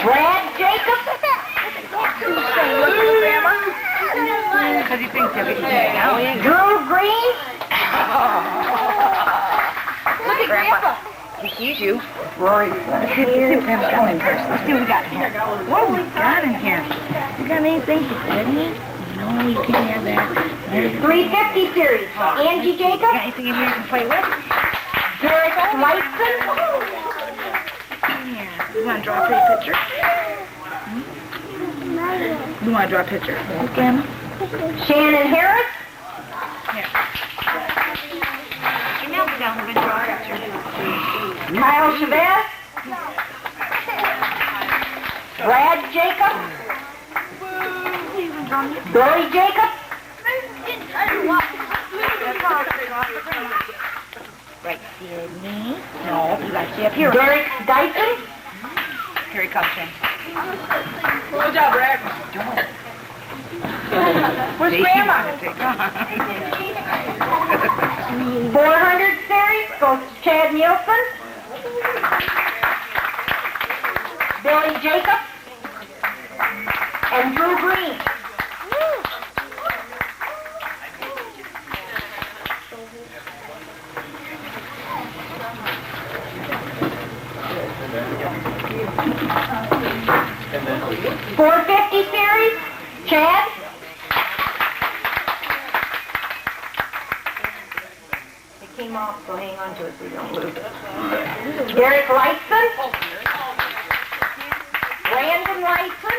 Brad Jacob. Because he thinks he'll get you down. Drew Green. Look at Grandpa. He sees you. Rory. Let's see what we got in here. What have we got in here? You got anything to put in? No, you can't have that. 350 series. Angie Jacob. Got anything in here you can play with? Derek Lightson. Yeah. You want to draw a pretty picture? You want to draw a picture? Okay. Shannon Harris. Here. You know we don't even draw a picture. Kyle Chavez. Brad Jacob. Billy Jacob. Right, Sydney. No, you got to see up here. Derek Dyson. Here he comes in. Good job, Brad. Where's Grandma? 400 series goes to Chad Nielsen. Billy Jacob. And Drew Green. .450 series, Chad. It came off, so hang on to it so you don't lose it. Derek Lightson. Brandon Lightson.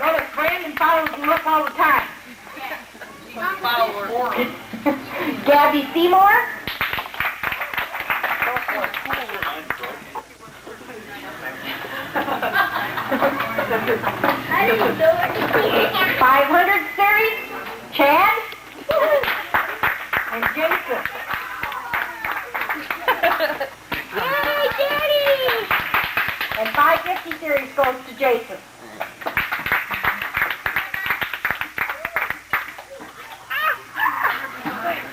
Notice Brandon follows him up all the time. Gabby Seymour. .500 series, Chad and Jason. Yay, Daddy! And .550 series goes to Jason.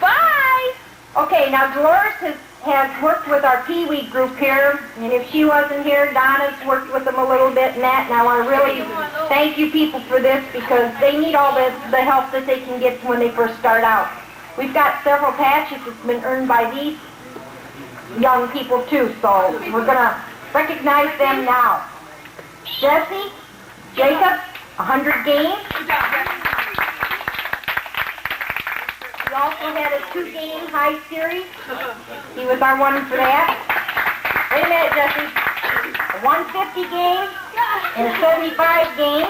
Bye! Okay, now Dolores has worked with our Pee Wee group here, and if she wasn't here, Donna's worked with them a little bit and that, and I want to really thank you people for this because they need all the help that they can get when they first start out. We've got several patches that's been earned by these young people too, so we're going to recognize them now. Jesse Jacob, 100 games. He also had a 2-game high series. He was our one for that. Wait a minute, Jesse. A 150 game and a 75 game.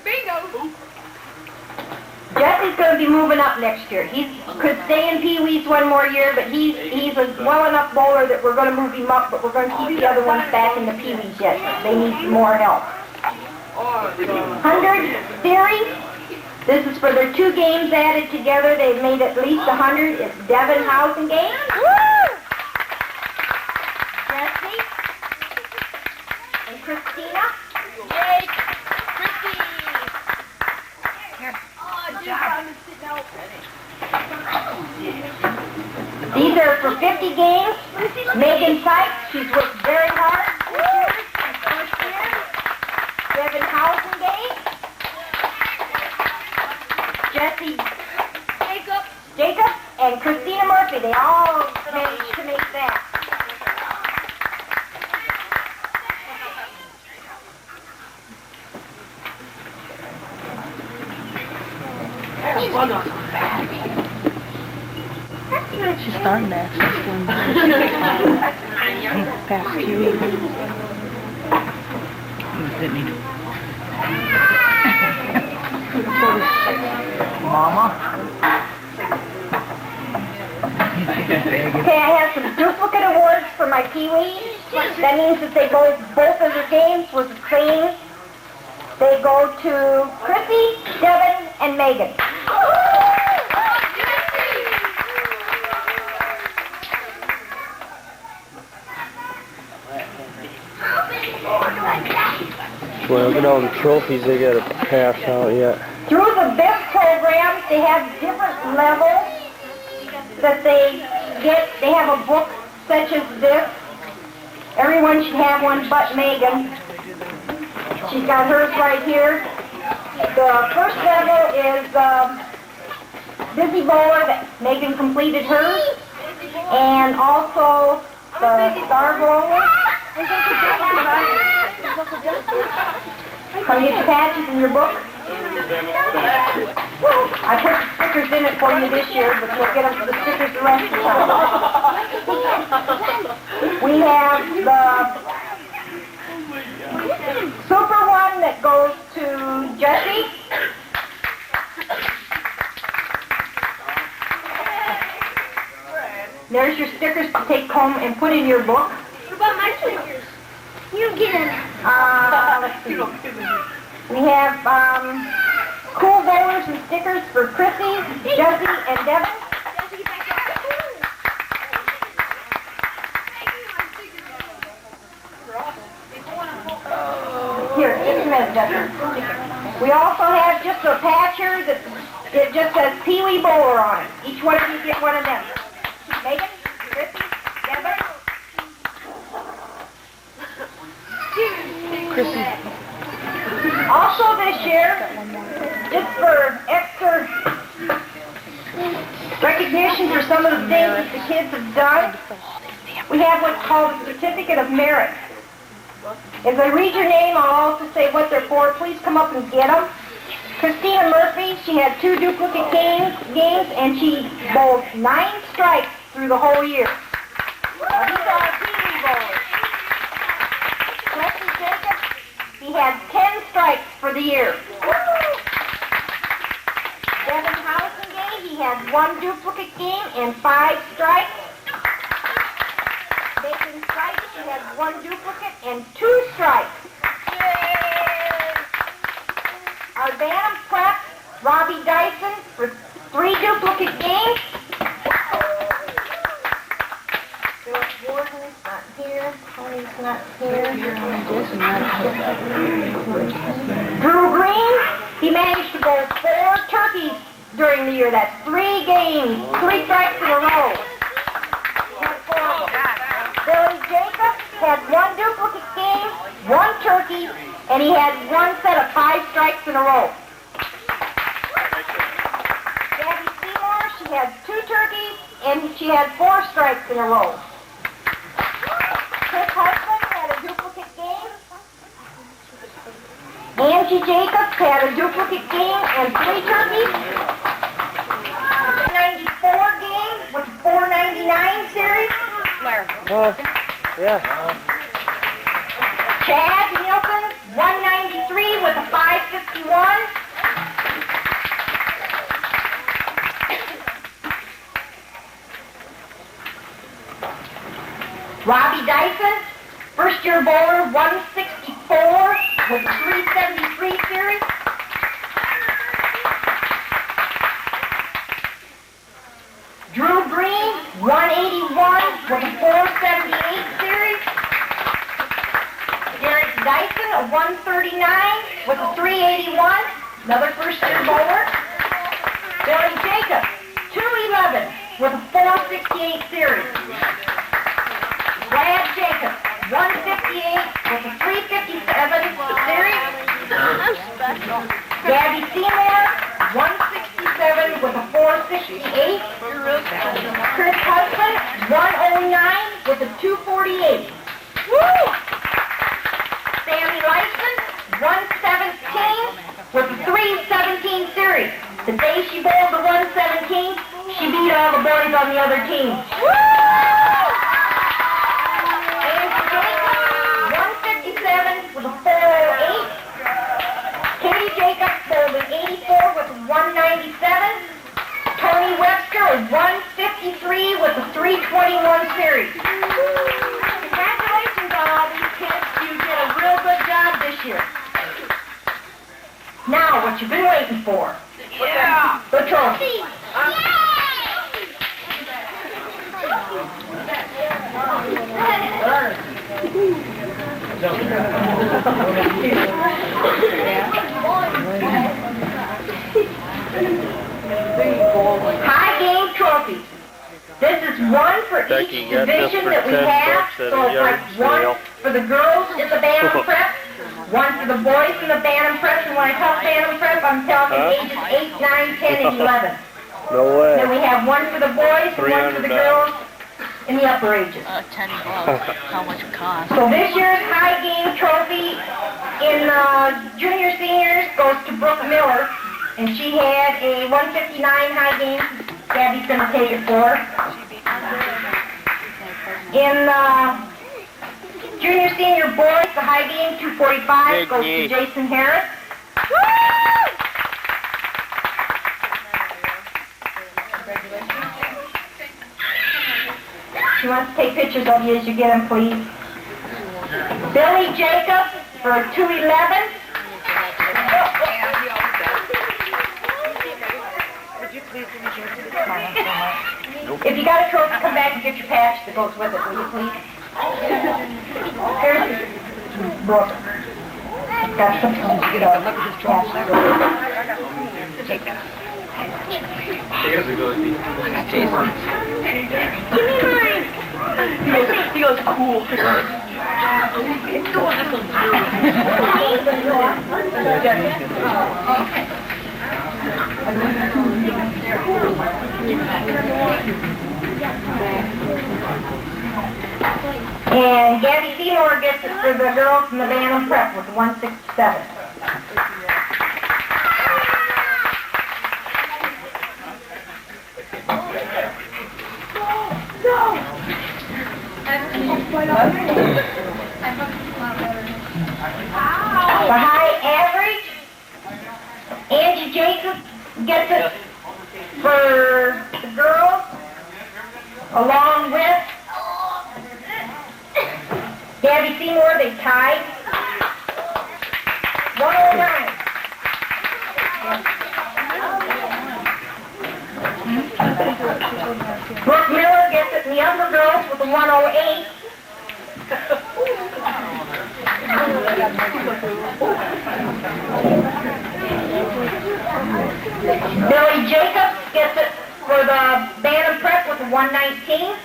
Bingo! Jesse's going to be moving up next year. He could stay in Pee Wee's one more year, but he's a well enough bowler that we're going to move him up, but we're going to keep the other ones back in the Pee Wee's yet. They need more help. 100 series. This is for their 2 games added together. They've made at least 100. It's Devin Housengate. Jesse. And Christina. Yay! Christy! Here. Good job. These are for 50 games. Megan Sykes, she's worked very hard. Devin Housengate. Jesse Jacob and Christina Murphy. They all managed to make that. She's starting that. Past Pee Wee. Mama. Okay, I have some duplicate awards for my Pee Wees. That means that they go, both of the games was the same. They go to Chrissy, Devin, and Megan. Well, look at all the trophies they got to pass out yet. Through the BIP program, they have different levels that they get. They have a book such as this. Everyone should have one but Megan. She's got hers right here. The first level is Busy Bowler that Megan completed hers. And also the Star Bowler. Come get your patches in your book. I put the stickers in it for you this year, but you'll get them for the stickers the rest of the time. We have the super one that goes to Jesse. There's your stickers to take home and put in your book. What about my stickers? You get it. Let's see. We have cool bowlers and stickers for Chrissy, Jesse, and Devin. Here, just a minute, Jesse. We also have just a patch here that it just says Pee Wee Bowler on it. Each one of you get one of them. Megan, Chrissy, Devin. Chrissy. Also this year, just for extra recognition for some of the things that the kids have done, we have what's called a Certificate of Merit. As I read your name, I'll also say what they're for. Please come up and get them. Christina Murphy, she had 2 duplicate games and she bowled 9 strikes through the whole year. Now, these are our Pee Wee bowlers. Preston Jacobs, he had 10 strikes for the year. Devin Housengay, he had 1 duplicate game and 5 strikes. Nathan Sykes, he had 1 duplicate and 2 strikes. Our Bantam Prep, Robbie Dyson, for 3 duplicate games. Philip Warden's not here. Tony's not here. Drew Green, he managed to bowl 4 turkeys during the year. That's 3 games, 3 strikes in a row. He had 4 of them. Billy Jacobs had 1 duplicate game, 1 turkey, and he had 1 set of 5 strikes in a row. Gabby Seymour, she had 2 turkeys, and she had 4 strikes in a row. Chris Hudson had a duplicate game. Angie Jacobs had a duplicate game and 3 turkeys. 94 game with the 499 series. Yeah. Chad Nielsen, 193 with a 551. Robbie Dyson, first year bowler, 164 with a 373 series. Drew Green, 181 with a 478 series. Derek Dyson, a 139 with a 381, another first-year bowler. Billy Jacobs, 211 with a 468 series. Brad Jacobs, 158 with a 357 series. Gabby Seymour, 167 with a 468. Chris Hudson, 109 with a 248. Woo! Sammy Lyson, 117 with a 317 series. The day she bowled the 117, she beat all the boys on the other team. Woo! Andrew Jacobs, 157 with a 408. Katie Jacobs bowled an 84 with a 197. Tony Webster, a 153 with a 321 series. Congratulations on all these kids. You did a real good job this year. Now, what you've been waiting for. Yeah. The trophy. High game trophies. This is one for each Becky got this division for that we 10 have. bucks at So a it's yard like one sale. for the girls in the band and prep, one for the boys in the band and prep. And when I tell band and prep, I'm talking ages 8, 9, 10, and 11. No Then way. we have one for the boys and one for the girls in the upper ages. $10. How much it costs? So this year's high game trophy in junior seniors goes to Brooke Miller, and she had a 159 high game. Gabby's going to take it for her. In junior senior boys, the high game 245 goes to Jason Harris. She wants to take pictures of you as you get them, please. Billy Jacobs for 211. If you got a trophy, come back and get your patch that goes with it, will you please? Here's Brooke. Got some. Get up. Look at his trophy. Take that. Give me mine. He goes, cool. And Gabby Seymour gets it for the girls from the band and prep with 167. The high average, Angie Jacobs gets it for the girls, along with Gabby Seymour. They tied 109. Brooke Miller gets it in the upper girls with a 108. Billy Jacobs gets it for the band and prep with a 119.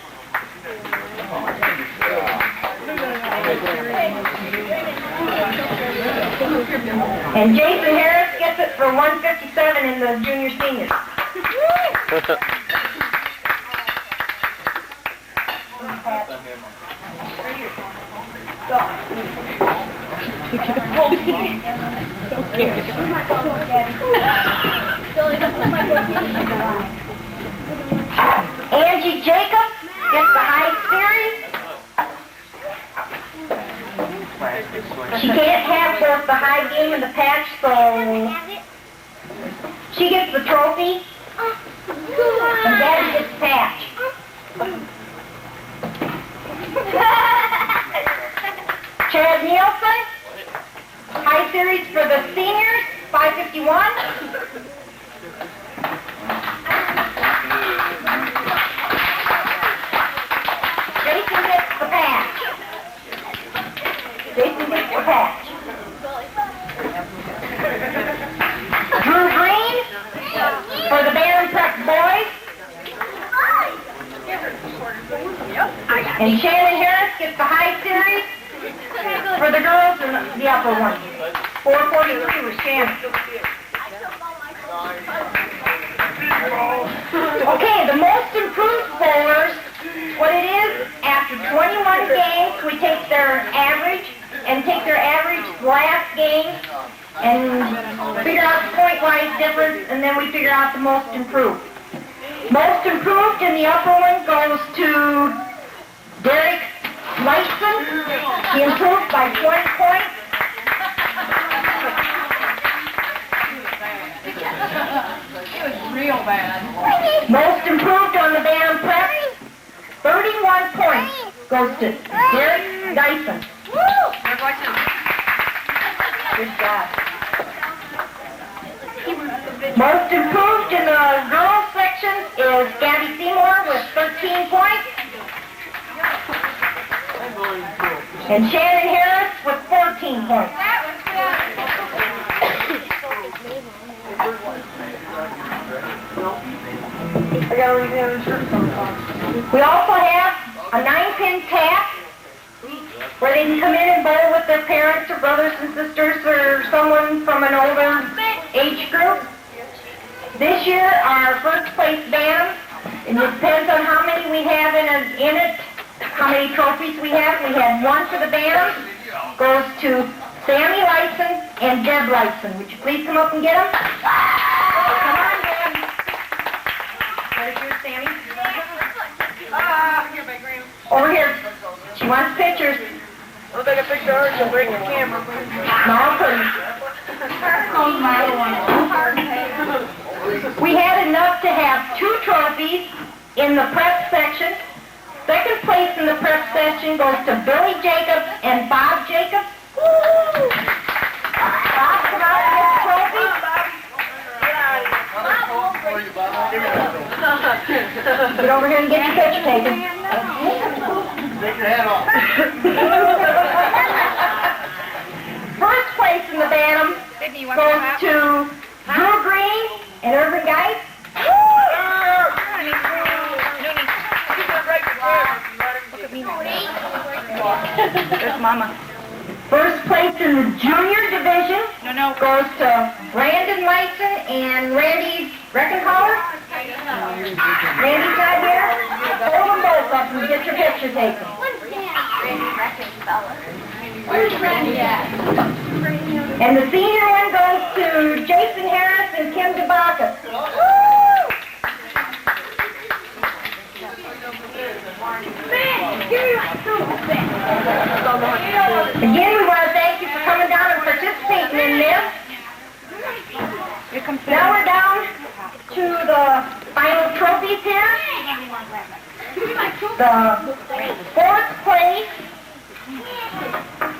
And Jason Harris gets it for 157 in the junior seniors. Angie Jacobs gets the high series. She can't have both the high game and the patch, so she gets the trophy, and Daddy gets the patch. Chad Nielsen, high series for the seniors, 551. Jason gets the patch. Jason gets the patch. Drew Green for the band and prep boys. And Shannon Harris gets the high series for the girls and the upper one. 443 was Shannon. Okay, the most improved bowlers, what it is, after 21 games, we take their average and take their average last game and figure out the point-wise difference, and then we figure out the most improved. Most improved in the upper one goes to Derek Lyson. He improved by 20 points. Real bad. Most improved on the band prep, 31 points goes to Derek Dyson. Good job. Most improved in the girls section is Gabby Seymour with 13 points. And Shannon Harris with 14 points. I gotta leave the other shirt on. We also have a 9-pin tap where they can come in and bowl with their parents or brothers and sisters or someone from an older age group. This year, our first place band, and it depends on how many we have in it, how many trophies we have. We had one for the band, goes to Sammy Lyson and Deb Lyson. Would you please come up and get them? Come on, Deb. Where's yours, Sammy? Here, my grandma. Over here. She wants pictures. I'll take a picture of her, she'll break the camera. No, please. We had enough to have 2 trophies in the prep section. Second place in the prep section goes to Billy Jacobs and Bob Jacobs. Woo! Bob, come out and get the trophy. Get over here and get your picture taken. Take your hat off. First place in the Bantam goes to Drew Green and Irvin Geis. There's Mama. First place in the junior division goes to Brandon Lyson and Randy Reckenhauer. Randy's not here. Hold them both up and get your picture taken. Where's Randy at? And the senior one goes to Jason Harris and Kim DeBacus. Again, we want to thank you for coming down and participating in this. Now we're down to the final trophies here. The 4th place,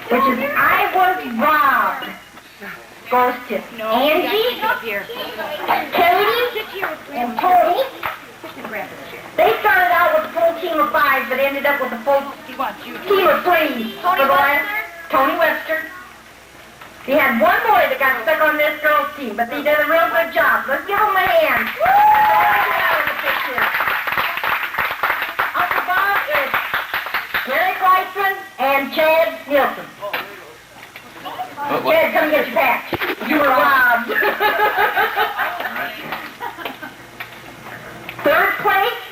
which is I Was Robbed, goes to Angie, Katie, and Tony. They started out with a full team of 5, but ended up with a full team of 3 for the last. Tony Webster. He had one boy that got stuck on this girl's team, but they did a real good job. Let's give them a hand. Uncle Bob is Eric Lyson and Chad Nielsen. Chad, come get your patch. You were robbed. 3rd place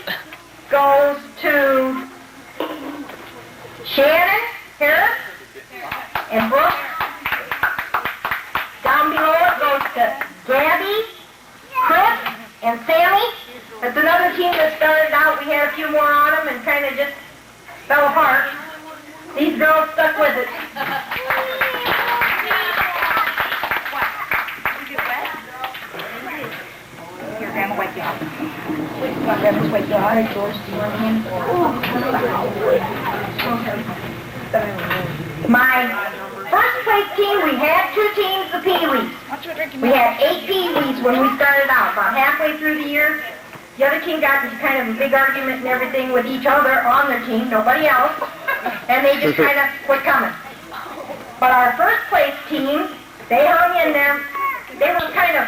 goes to Shannon Harris and Brooke. Down below it goes to Gabby, Chris, and Sammy. That's another team that started out. We had a few more on them and kind of just fell apart. These girls stuck with it. Here, Grandma, wipe you off. Grandma's wipe you off. All right, George, do you want a hand? My first place team, we had 2 teams of Pee-wees. We had 8 Pee-wees when we started out. About halfway through the year, the other team got into kind of a big argument and everything with each other on their team, nobody else, and they just kind of quit coming. But our first place team, they hung in there. They were kind of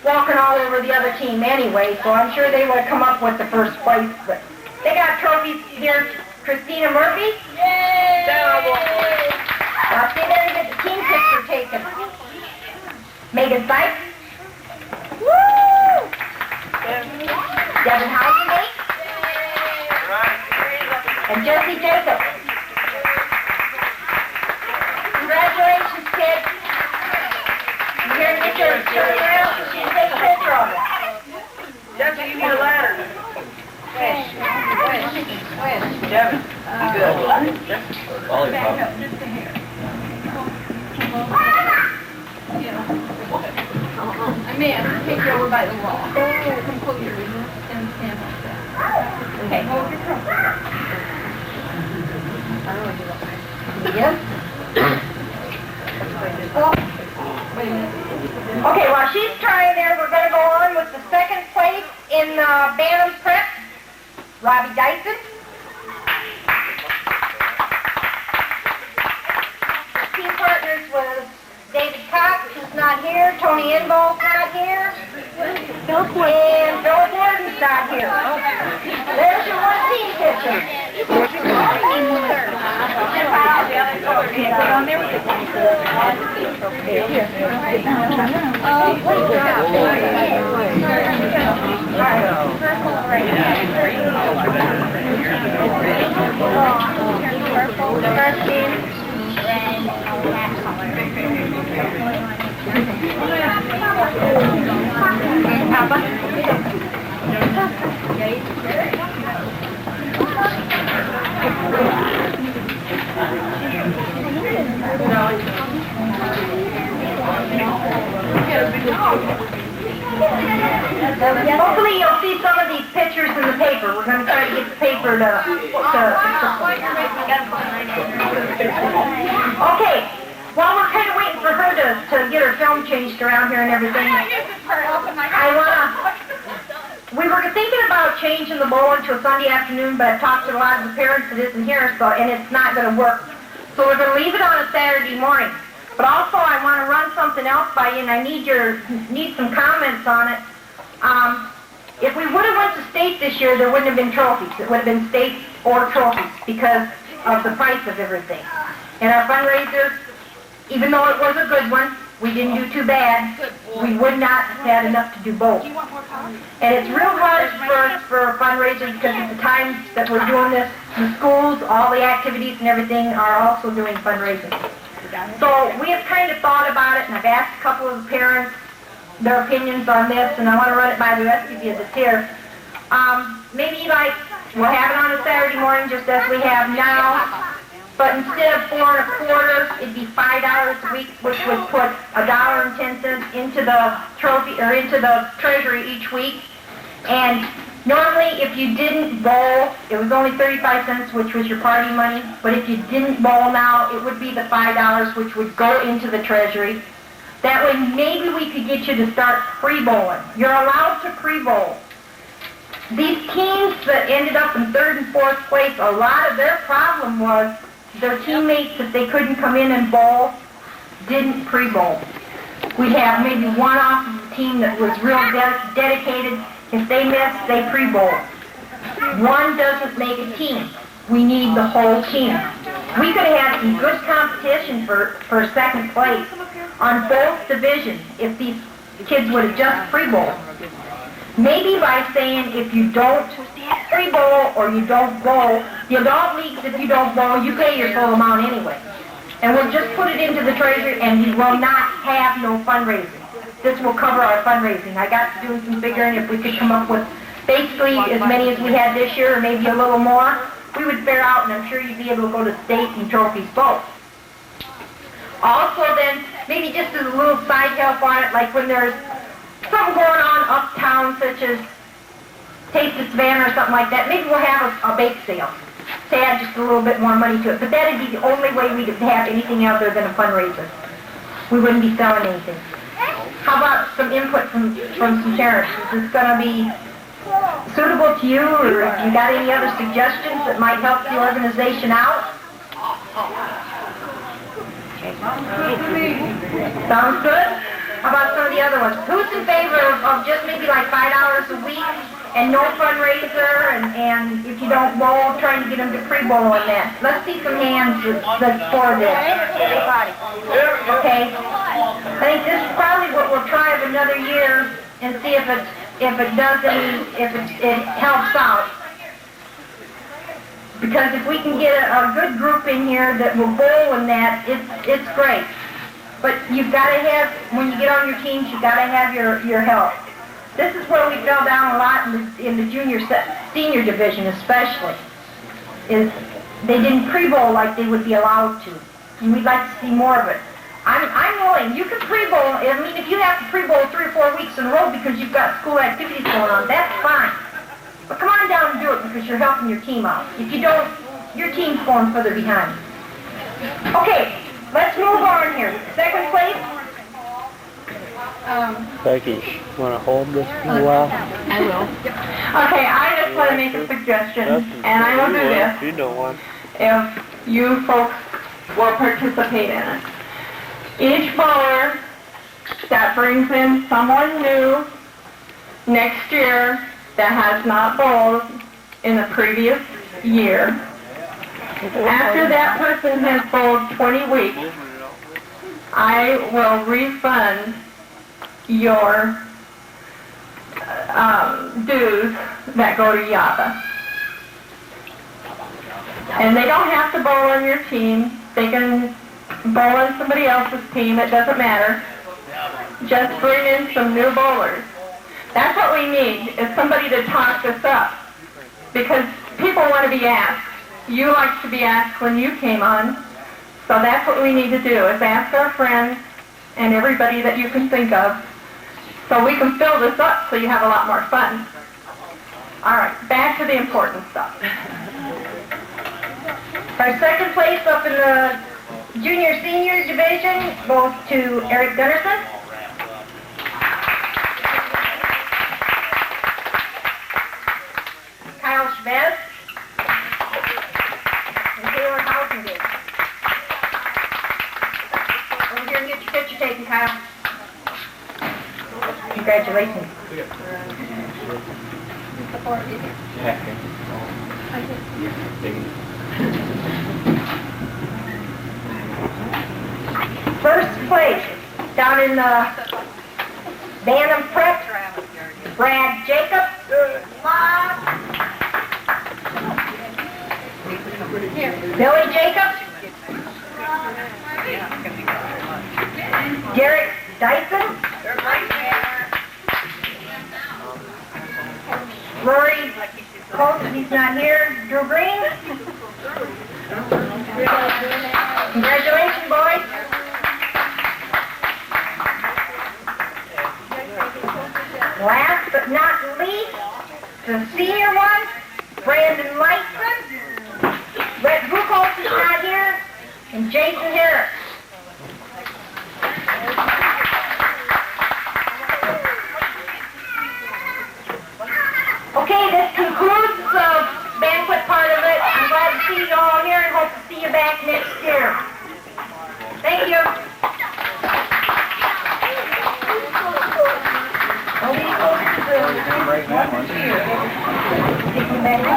walking all over the other team anyway, so I'm sure they would have come up with the first place. But they got trophies here. Christina Murphy. Yay! Now stay there and get the team picture taken. Megan Sykes. Woo! Devin Housengate. And Jesse Jacobs. Congratulations, kids. You're here to get your shirt around so she can take a picture of it. Jesse, you need a ladder. Devin, good. I may have to take you over by the wall. Come closer and stand like that. Okay, hold your crop. Yes? Okay, while she's trying there, we're going to go on with the 2nd place in Bantam's prep. Robbie Dyson. Team partners was David Cox, who's not here. Tony Inball's not here. And start here. There's your one team picture. The first team, and that color. Papa? Hopefully you'll see some of these pictures in the paper. We're going to try to get the paper to Okay, while we're kind of waiting for her to get her film changed around here and everything, we were thinking about changing the bowling to a Sunday afternoon, but I've talked to a lot of the parents that isn't here, and it's not going to work. So we're going to leave it on a Saturday morning. But also I want to run something else by you, and I need some comments on it. If we would have went to state this year, there wouldn't have been trophies. It would have been state or trophies because of the price of everything. And our fundraiser, even though it was a good one, we didn't do too bad. We would not have had enough to do both. And it's real hard for fundraisers because at the time that we're doing this, the schools, all the activities and everything are also doing fundraising. So we have kind of thought about it, and I've asked a couple of the parents their opinions on this, and I want to run it by the rest of you that's here. Maybe like we'll have it on a Saturday morning just as we have now. But instead of $4.25, it'd be $5 a week, which would put $1.10 into the trophy or into the treasury each week. And normally, if you didn't bowl, it was only 35 cents, which was your party money. But if you didn't bowl now, it would be the $5, which would go into the treasury. That way, maybe we could get you to start pre-bowling. You're allowed to pre-bowl. These teams that ended up in 3rd and 4th place, a lot of their problem was their teammates, if they couldn't come in and bowl, didn't pre-bowl. We have maybe one off of the team that was real dedicated. If they missed, they pre-bowl. One doesn't make a team. We need the whole team. We could have had some good competition for 2nd place on both divisions if these kids would have just pre-bowled. Maybe by saying if you don't pre-bowl or you don't bowl, the adult leagues, if you don't bowl, you pay your full amount anyway. And we'll just put it into the treasury and we will not have no fundraising. This will cover our fundraising. I got to doing some figuring if we could come up with basically as many as we had this year or maybe a little more, we would fare out, and I'm sure you'd be able to go to state and trophies both. Also then, maybe just as a little side help on it, like when there's something going on uptown, such as Taste of Savannah or something like that, maybe we'll have a bake sale to add just a little bit more money to it. But that'd be the only way we could have anything other than a fundraiser. We wouldn't be selling anything. How about some input from some parents? Is this going to be suitable to you, or if you got any other suggestions that might help the organization out? Sounds good? How about some of the other ones? Who's in favor of just maybe like $5 a week and no fundraiser, and if you don't bowl, trying to get them to pre-bowl on that? Let's see some hands that's for this. Okay. I think this is probably what we'll try of another year and see if it helps out. Because if we can get a good group in here that will bowl in that, it's great. But you've got to have, when you get on your teams, you've got to have your help. This is where we fell down a lot in the senior division especially, is they didn't pre-bowl like they would be allowed to. And we'd like to see more of it. I'm willing. You can pre-bowl. I mean, if you have to pre-bowl 3 or 4 weeks in a row because you've got school activities going on, that's fine. But come on down and do it because you're helping your team out. If you don't, your team's going further behind. Okay, let's move on here. 2nd place. Becky, you want to hold this for a while? I will. Okay, I just want to make a suggestion, and I will do this. You don't want. If you folks will participate in it. Each bowler that brings in someone new next year that has not bowled in the previous year, after that person has bowled 20 weeks, I will refund your dues that go to Yaba. And they don't have to bowl on your team. They can bowl on somebody else's team. It doesn't matter. Just bring in some new bowlers. That's what we need, is somebody to talk this up. Because people want to be asked. You liked to be asked when you came on. So that's what we need to do, is ask our friends and everybody that you can think of, so we can fill this up so you have a lot more fun. All right, back to the important stuff. Our second place up in the junior-senior division goes to Eric Gunnarsson. Kyle Chavez. And Taylor Hausengate. Over here and get your picture taken, Kyle. Congratulations. First place, down in the Bantam Prep, Brad Jacobs. Billy Jacobs. Garrett Dyson. Rory Colt, he's not here. Drew Green. Congratulations, boys. Last but not least, the senior one, Brandon Lightson. Brett Buchholz is not here. And Jason Harris. Okay, this concludes the banquet part of it. I'm glad to see you all here and hope to see you back next year. Thank you.